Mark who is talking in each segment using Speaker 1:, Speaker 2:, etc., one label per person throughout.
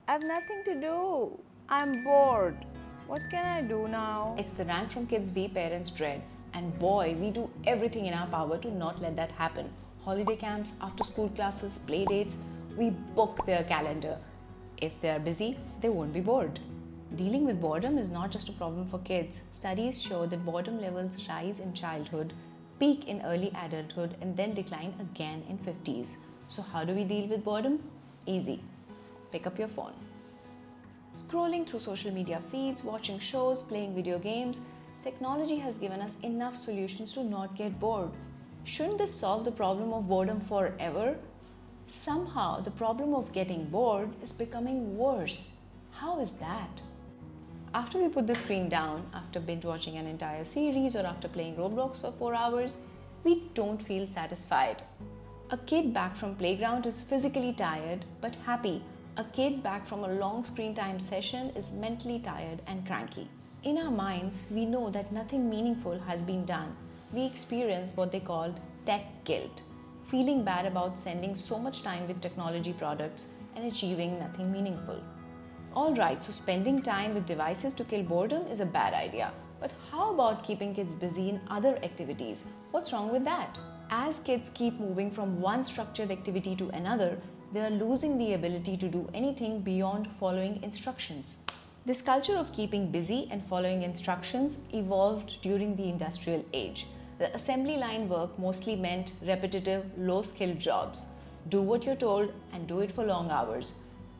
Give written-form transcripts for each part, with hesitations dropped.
Speaker 1: I have nothing to do. I'm bored. What can I do now?
Speaker 2: It's the rant from kids we parents dread. And boy, we do everything in our power to not let that happen. Holiday camps, after school classes, play dates, we book their calendar. If they are busy, they won't be bored. Dealing with boredom is not just a problem for kids. Studies show that boredom levels rise in childhood, peak in early adulthood, and then decline again in 50s. So, how do we deal with boredom? Easy. Pick up your phone. Scrolling through social media feeds, watching shows, playing video games, technology has given us enough solutions to not get bored. Shouldn't this solve the problem of boredom forever? Somehow, the problem of getting bored is becoming worse. How is that? After we put the screen down, after binge watching an entire series, or after playing Roblox for 4 hours, we don't feel satisfied. A kid back from playground is physically tired but happy. A kid back from a long screen time session is mentally tired and cranky. In our minds, we know that nothing meaningful has been done. We experience what they called tech guilt, feeling bad about spending so much time with technology products and achieving nothing meaningful. Alright, so spending time with devices to kill boredom is a bad idea. But how about keeping kids busy in other activities? What's wrong with that? As kids keep moving from one structured activity to another, they are losing the ability to do anything beyond following instructions. This culture of keeping busy and following instructions evolved during the industrial age. The assembly line work mostly meant repetitive, low-skilled jobs. Do what you're told and do it for long hours.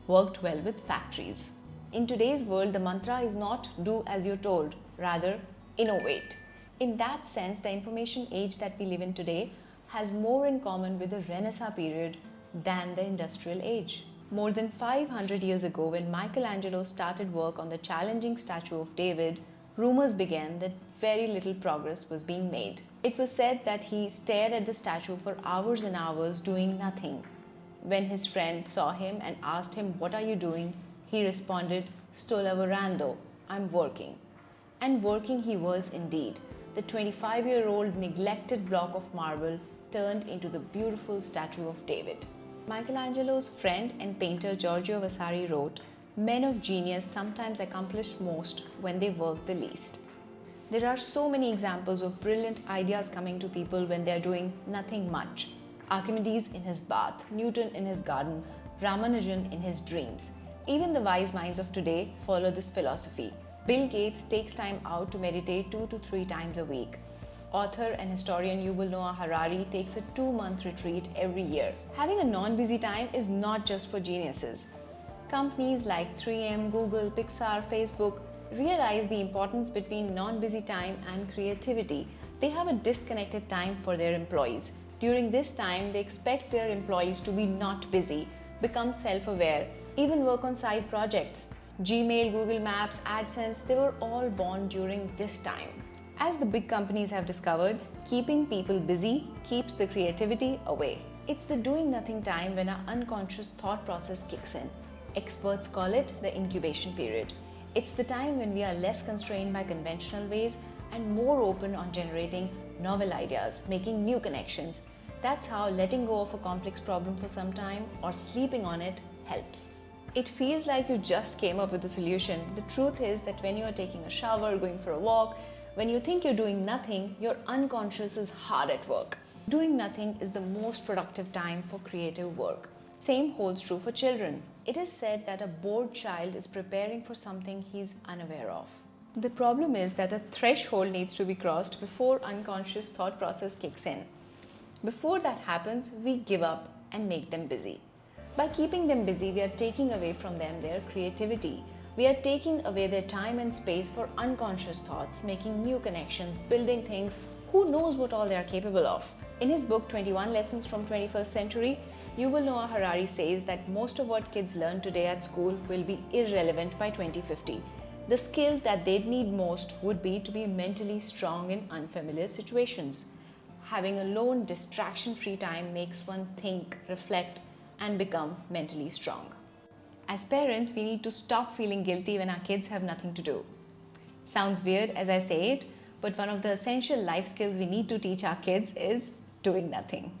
Speaker 2: Worked well with factories. In today's world, the mantra is not do as you're told, rather innovate. In that sense, the information age that we live in today has more in common with the Renaissance period than the industrial age. More than 500 years ago, when Michelangelo started work on the challenging statue of David, rumors began that very little progress was being made. It was said that he stared at the statue for hours and hours doing nothing. When his friend saw him and asked him, "What are you doing?" he responded, "Sto lavorando, I'm working." And working he was indeed. The 25-year-old neglected block of marble turned into the beautiful statue of David. Michelangelo's friend and painter Giorgio Vasari wrote, "Men of genius sometimes accomplish most when they work the least." There are so many examples of brilliant ideas coming to people when they are doing nothing much. Archimedes in his bath, Newton in his garden, Ramanujan in his dreams. Even the wise minds of today follow this philosophy. Bill Gates takes time out to meditate 2 to 3 times a week. Author and historian Yuval Noah Harari takes a 2-month retreat every year. Having a non-busy time is not just for geniuses. Companies like 3M, Google, Pixar, Facebook realize the importance between non-busy time and creativity. They have a disconnected time for their employees. During this time, they expect their employees to be not busy, become self-aware, even work on side projects. Gmail, Google Maps, AdSense, they were all born during this time. As the big companies have discovered, keeping people busy keeps the creativity away. It's the doing nothing time when our unconscious thought process kicks in. Experts call it the incubation period. It's the time when we are less constrained by conventional ways and more open on generating novel ideas, making new connections. That's how letting go of a complex problem for some time or sleeping on it helps. It feels like you just came up with a solution. The truth is that when you are taking a shower, going for a walk, when you think you're doing nothing, your unconscious is hard at work. Doing nothing is the most productive time for creative work. Same holds true for children. It is said that a bored child is preparing for something he's unaware of. The problem is that a threshold needs to be crossed before unconscious thought process kicks in. Before that happens, we give up and make them busy. By keeping them busy, we are taking away from them their creativity. We are taking away their time and space for unconscious thoughts, making new connections, building things. Who knows what all they are capable of? In his book 21 Lessons from 21st Century, Yuval Noah Harari says that most of what kids learn today at school will be irrelevant by 2050. The skill that they'd need most would be to be mentally strong in unfamiliar situations. Having alone, distraction-free time makes one think, reflect, and become mentally strong. As parents, we need to stop feeling guilty when our kids have nothing to do. Sounds weird as I say it, but one of the essential life skills we need to teach our kids is doing nothing.